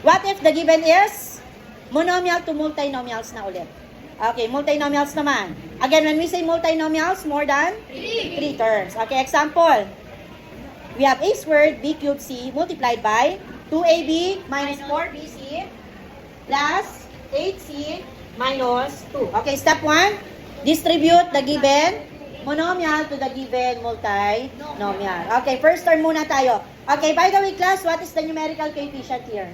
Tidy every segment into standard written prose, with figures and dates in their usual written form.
What if the given is monomial to multinomials na ulit? Okay, multinomials naman. Again, when we say multinomials, more than 3 terms. Okay, example. We have a squared b cubed c multiplied by 2ab minus 4bc plus 8c minus 2. Okay, step 1. Distribute the given monomial to the given multinomial. Okay, first term muna tayo. Okay, by the way, class, what is the numerical coefficient here?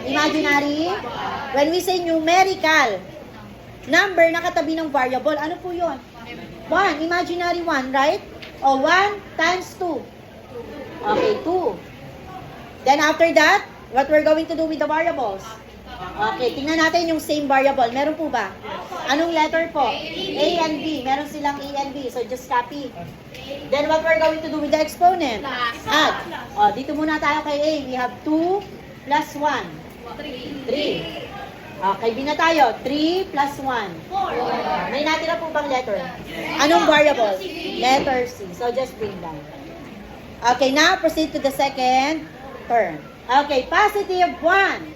Imaginary. When we say numerical, number na katabi ng variable, ano po yun? 1, imaginary 1, right? O, 1 times 2. Okay, 2. Then after that, what we're going to do with the variables? Okay, tingnan natin yung same variable. Meron po ba? Anong letter po? A and B. Meron silang A and B. So just copy. Then what we're going to do with the exponent? Add. O, dito muna tayo kay A. We have 2 plus 1. 3. Okay, B na tayo. 3 plus 1. 4. May natira po bang letter? Anong variable? Letter C. So just bring down. Okay, now proceed to the second term. Okay, positive 1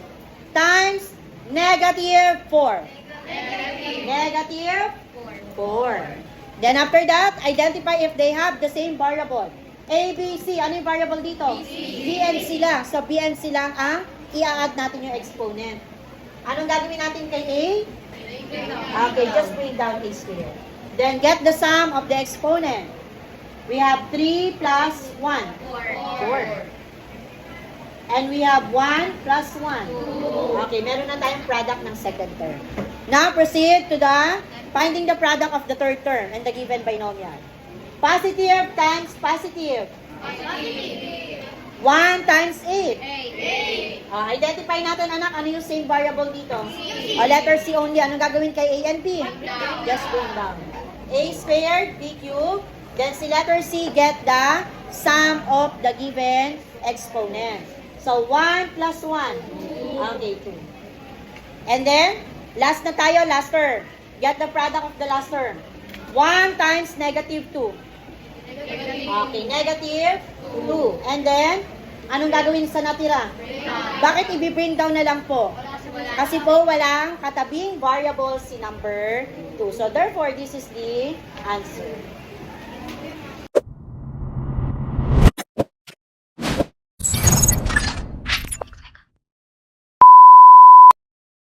times negative 4. Negative 4. Then after that, identify if they have the same variable. A, B, C. Ano yung variable dito? B and C lang. So B and C lang ang i-add natin yung exponent. Anong gagawin natin kay A? Okay, just bring down A squared. Then get the sum of the exponent. We have 3 plus 1. 4. And we have 1 plus 1. Okay, meron na tayong product ng second term. Now, proceed to the finding the product of the third term and the given binomial. Positive times positive. 1 times 8. Identify natin, anak, ano yung same variable dito? Letter C only. Anong gagawin kay A and B? Just bring down. A squared, B cubed. Then si letter C, get the sum of the given exponent. So, 1 plus 1. Okay, 2. And then, last na tayo, last term. Get the product of the last term. 1 times negative 2. Okay, negative 2. And then, anong gagawin sa natira? Bakit i-bring down na lang po? Kasi po, walang katabing variable si number 2. So, therefore, this is the answer.